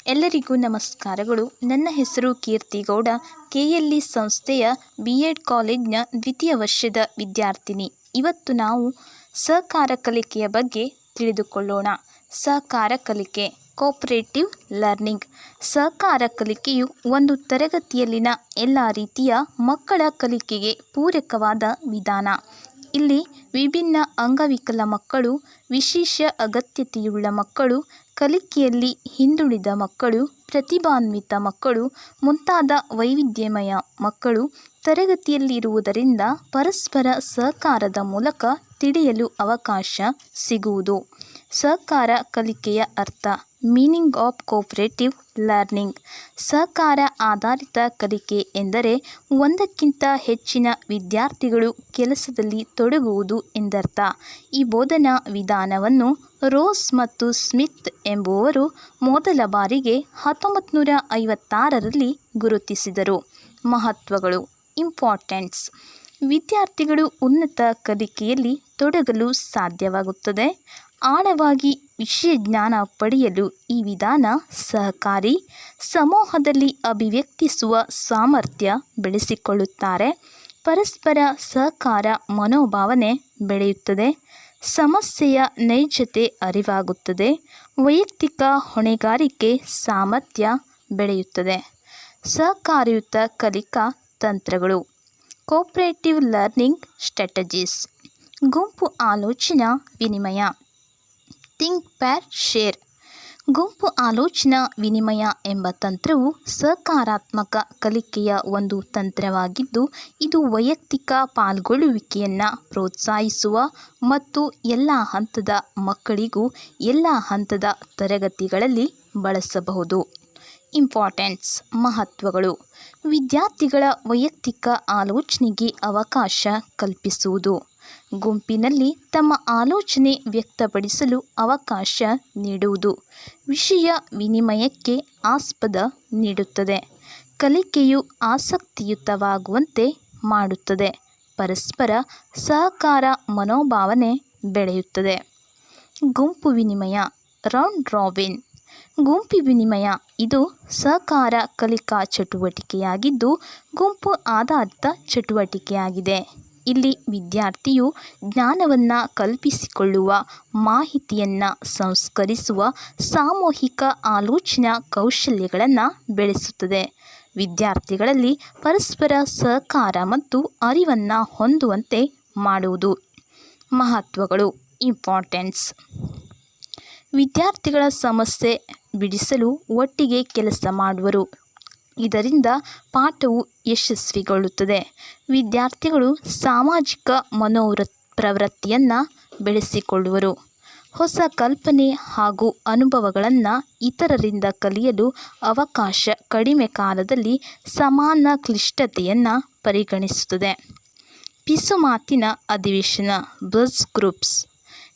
ಎಲ್ಲರಿಗೂ ನಮಸ್ಕಾರಗಳು. ನನ್ನ ಹೆಸರು ಕೀರ್ತಿಗೌಡ. ಕೆಎಲ್ಇ ಸಂಸ್ಥೆಯ BEd ಕಾಲೇಜ್ನ ದ್ವಿತೀಯ ವರ್ಷದ ವಿದ್ಯಾರ್ಥಿನಿ. ಇವತ್ತು ನಾವು ಸಹಕಾರ ಕಲಿಕೆಯ ಬಗ್ಗೆ ತಿಳಿದುಕೊಳ್ಳೋಣ. ಸಹಕಾರ ಕಲಿಕೆ, ಕೋಆಪರೇಟಿವ್ ಲರ್ನಿಂಗ್. ಸಹಕಾರ ಕಲಿಕೆಯು ಒಂದು ತರಗತಿಯಲ್ಲಿನ ಎಲ್ಲ ರೀತಿಯ ಮಕ್ಕಳ ಕಲಿಕೆಗೆ ಪೂರಕವಾದ ವಿಧಾನ. ಇಲ್ಲಿ ವಿಭಿನ್ನ ಅಂಗವಿಕಲ ಮಕ್ಕಳು, ವಿಶೇಷ ಅಗತ್ಯತೆಯುಳ್ಳ ಮಕ್ಕಳು, ಕಲಿಕೆಯಲ್ಲಿ ಹಿಂದುಳಿದ ಮಕ್ಕಳು, ಪ್ರತಿಭಾನ್ವಿತ ಮಕ್ಕಳು ಮುಂತಾದ ವೈವಿಧ್ಯಮಯ ಮಕ್ಕಳು ತರಗತಿಯಲ್ಲಿರುವುದರಿಂದ ಪರಸ್ಪರ ಸಹಕಾರದ ಮೂಲಕ ತಿಳಿಯಲು ಅವಕಾಶ ಸಿಗುವುದು. ಸಹಕಾರ ಕಲಿಕೆಯ ಅರ್ಥ. Meaning of cooperative learning. ಸಹಕಾರ ಆಧಾರಿತ ಕಲಿಕೆ ಎಂದರೆ ಒಂದಕ್ಕಿಂತ ಹೆಚ್ಚಿನ ವಿದ್ಯಾರ್ಥಿಗಳು ಕೆಲಸದಲ್ಲಿ ತೊಡಗುವುದು ಎಂದರ್ಥ. ಈ ಬೋಧನಾ ವಿಧಾನವನ್ನು ರೋಸ್ ಮತ್ತು ಸ್ಮಿತ್ ಎಂಬುವವರು ಮೊದಲ ಬಾರಿಗೆ 1956ರಲ್ಲಿ ಗುರುತಿಸಿದರು. ಮಹತ್ವಗಳು. ಇಂಪಾರ್ಟೆನ್ಸ್. ವಿದ್ಯಾರ್ಥಿಗಳು ಉನ್ನತ ಕಲಿಕೆಯಲ್ಲಿ ತೊಡಗಲು ಸಾಧ್ಯವಾಗುತ್ತದೆ. ಆಳವಾಗಿ ವಿಷಯ ಜ್ಞಾನ ಪಡೆಯಲು ಈ ವಿಧಾನ ಸಹಕಾರಿ. ಸಮೂಹದಲ್ಲಿ ಅಭಿವ್ಯಕ್ತಿಸುವ ಸಾಮರ್ಥ್ಯ ಬೆಳೆಸಿಕೊಳ್ಳುತ್ತಾರೆ. ಪರಸ್ಪರ ಸಹಕಾರ ಮನೋಭಾವನೆ ಬೆಳೆಯುತ್ತದೆ. ಸಮಸ್ಯೆಯ ನೈಜತೆ ಅರಿವಾಗುತ್ತದೆ. ವೈಯಕ್ತಿಕ ಹೊಣೆಗಾರಿಕೆ ಸಾಮರ್ಥ್ಯ ಬೆಳೆಯುತ್ತದೆ. ಸಹಕಾರಯುತ ಕಲಿಕಾ ತಂತ್ರಗಳು. Cooperative learning strategies. ಗುಂಪು ಆಲೋಚನಾ ವಿನಿಮಯ. Think pair share. ಗುಂಪು ಆಲೋಚನಾ ವಿನಿಮಯ ಎಂಬ ತಂತ್ರವು ಸಹಕಾರಾತ್ಮಕ ಕಲಿಕೆಯ ಒಂದು ತಂತ್ರವಾಗಿದ್ದು, ಇದು ವೈಯಕ್ತಿಕ ಪಾಲ್ಗೊಳ್ಳುವಿಕೆಯನ್ನು ಪ್ರೋತ್ಸಾಹಿಸುವ ಮತ್ತು ಎಲ್ಲ ಹಂತದ ಮಕ್ಕಳಿಗೂ ಎಲ್ಲ ಹಂತದ ತರಗತಿಗಳಲ್ಲಿ ಬಳಸಬಹುದು. ಇಂಪಾರ್ಟೆನ್ಸ್. ಮಹತ್ವಗಳು. ವಿದ್ಯಾರ್ಥಿಗಳ ವೈಯಕ್ತಿಕ ಆಲೋಚನೆಗೆ ಅವಕಾಶ ಕಲ್ಪಿಸುವುದು. ಗುಂಪಿನಲ್ಲಿ ತಮ್ಮ ಆಲೋಚನೆ ವ್ಯಕ್ತಪಡಿಸಲು ಅವಕಾಶ ನೀಡುವುದು. ವಿಷಯ ವಿನಿಮಯಕ್ಕೆ ಆಸ್ಪದ ನೀಡುತ್ತದೆ. ಕಲಿಕೆಯು ಆಸಕ್ತಿಯುತವಾಗುವಂತೆ ಮಾಡುತ್ತದೆ. ಪರಸ್ಪರ ಸಹಕಾರ ಮನೋಭಾವನೆ ಬೆಳೆಯುತ್ತದೆ. ಗುಂಪು ವಿನಿಮಯ. Round robin. ಗುಂಪು ವಿನಿಮಯ ಇದು ಸಹಕಾರ ಕಲಿಕಾ ಚಟುವಟಿಕೆಯಾಗಿದ್ದು, ಗುಂಪು ಆಧಾರಿತ ಚಟುವಟಿಕೆಯಾಗಿದೆ. ಇಲ್ಲಿ ವಿದ್ಯಾರ್ಥಿಯು ಜ್ಞಾನವನ್ನು ಕಲ್ಪಿಸಿಕೊಳ್ಳುವ, ಮಾಹಿತಿಯನ್ನು ಸಂಸ್ಕರಿಸುವ, ಸಾಮೂಹಿಕ ಆಲೋಚನಾ ಕೌಶಲ್ಯಗಳನ್ನು ಬೆಳೆಸುತ್ತದೆ. ವಿದ್ಯಾರ್ಥಿಗಳಲ್ಲಿ ಪರಸ್ಪರ ಸಹಕಾರ ಮತ್ತು ಅರಿವನ್ನು ಹೊಂದುವಂತೆ ಮಾಡುವುದು. ಮಹತ್ವಗಳು. ಇಂಪಾರ್ಟೆನ್ಸ್. ವಿದ್ಯಾರ್ಥಿಗಳ ಸಮಸ್ಯೆ ಬಿಡಿಸಲು ಒಟ್ಟಿಗೆ ಕೆಲಸ ಮಾಡುವರು. ಇದರಿಂದ ಪಾಠವು ಯಶಸ್ವಿಗೊಳ್ಳುತ್ತದೆ. ವಿದ್ಯಾರ್ಥಿಗಳು ಸಾಮಾಜಿಕ ಪ್ರವೃತ್ತಿಯನ್ನು ಬೆಳೆಸಿಕೊಳ್ಳುವರು. ಹೊಸ ಕಲ್ಪನೆ ಹಾಗೂ ಅನುಭವಗಳನ್ನು ಇತರರಿಂದ ಕಲಿಯಲು ಅವಕಾಶ ಕಡಿಮೆ ಕಾಲದಲ್ಲಿ ಸಮಾನ ಕ್ಲಿಷ್ಟತೆಯನ್ನು ಪರಿಗಣಿಸುತ್ತದೆ. ಪಿಸುಮಾತಿನ ಅಧಿವೇಶನ. Buzz groups.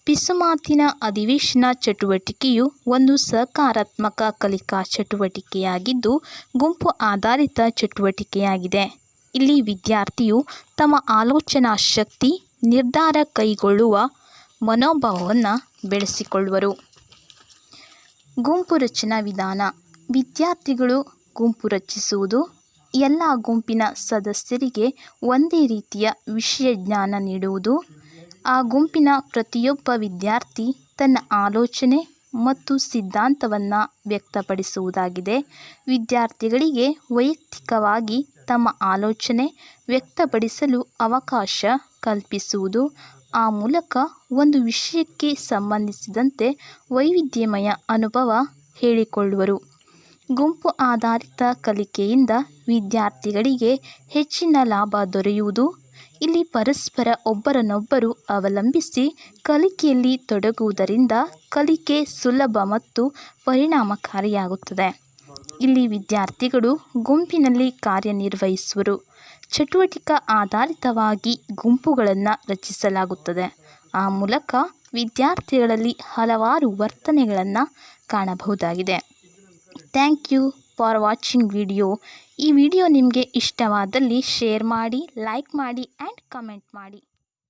ಪಿಸುಮಾತಿನ ಅಧಿವೇಶನ ಚಟುವಟಿಕೆಯು ಒಂದು ಸಹಕಾರಾತ್ಮಕ ಕಲಿಕಾ ಚಟುವಟಿಕೆಯಾಗಿದ್ದು, ಗುಂಪು ಆಧಾರಿತ ಚಟುವಟಿಕೆಯಾಗಿದೆ. ಇಲ್ಲಿ ವಿದ್ಯಾರ್ಥಿಯು ತಮ್ಮ ಆಲೋಚನಾ ಶಕ್ತಿ, ನಿರ್ಧಾರ ಕೈಗೊಳ್ಳುವ ಮನೋಭಾವವನ್ನು ಬೆಳೆಸಿಕೊಳ್ಳುವರು. ಗುಂಪು ರಚನಾ ವಿಧಾನ. ವಿದ್ಯಾರ್ಥಿಗಳು ಗುಂಪು ರಚಿಸುವುದು. ಎಲ್ಲ ಗುಂಪಿನ ಸದಸ್ಯರಿಗೆ ಒಂದೇ ರೀತಿಯ ವಿಷಯ ಜ್ಞಾನ ನೀಡುವುದು. ಆ ಗುಂಪಿನ ಪ್ರತಿಯೊಬ್ಬ ವಿದ್ಯಾರ್ಥಿ ತನ್ನ ಆಲೋಚನೆ ಮತ್ತು ಸಿದ್ಧಾಂತವನ್ನು ವ್ಯಕ್ತಪಡಿಸುವುದಾಗಿದೆ. ವಿದ್ಯಾರ್ಥಿಗಳಿಗೆ ವೈಯಕ್ತಿಕವಾಗಿ ತಮ್ಮ ಆಲೋಚನೆ ವ್ಯಕ್ತಪಡಿಸಲು ಅವಕಾಶ ಕಲ್ಪಿಸುವುದು. ಆ ಮೂಲಕ ಒಂದು ವಿಷಯಕ್ಕೆ ಸಂಬಂಧಿಸಿದಂತೆ ವೈವಿಧ್ಯಮಯ ಅನುಭವ ಹೇಳಿಕೊಳ್ಳುವರು. ಗುಂಪು ಆಧಾರಿತ ಕಲಿಕೆಯಿಂದ ವಿದ್ಯಾರ್ಥಿಗಳಿಗೆ ಹೆಚ್ಚಿನ ಲಾಭ ದೊರೆಯುವುದು. ಇಲ್ಲಿ ಪರಸ್ಪರ ಒಬ್ಬರನ್ನೊಬ್ಬರು ಅವಲಂಬಿಸಿ ಕಲಿಕೆಯಲ್ಲಿ ತೊಡಗುವುದರಿಂದ ಕಲಿಕೆ ಸುಲಭ ಮತ್ತು ಪರಿಣಾಮಕಾರಿಯಾಗುತ್ತದೆ. ಇಲ್ಲಿ ವಿದ್ಯಾರ್ಥಿಗಳು ಗುಂಪಿನಲ್ಲಿ ಕಾರ್ಯನಿರ್ವಹಿಸುವರು. ಚಟುವಟಿಕೆ ಆಧಾರಿತವಾಗಿ ಗುಂಪುಗಳನ್ನು ರಚಿಸಲಾಗುತ್ತದೆ. ಆ ಮೂಲಕ ವಿದ್ಯಾರ್ಥಿಗಳಲ್ಲಿ ಹಲವಾರು ವರ್ತನೆಗಳನ್ನು ಕಾಣಬಹುದಾಗಿದೆ. Thank you for watching video. ಈ ವಿಡಿಯೋ ನಿಮಗೆ ಇಷ್ಟವಾದಲ್ಲಿ ಶೇರ್ ಮಾಡಿ, ಲೈಕ್ ಮಾಡಿ ಆ್ಯಂಡ್ ಕಮೆಂಟ್ ಮಾಡಿ.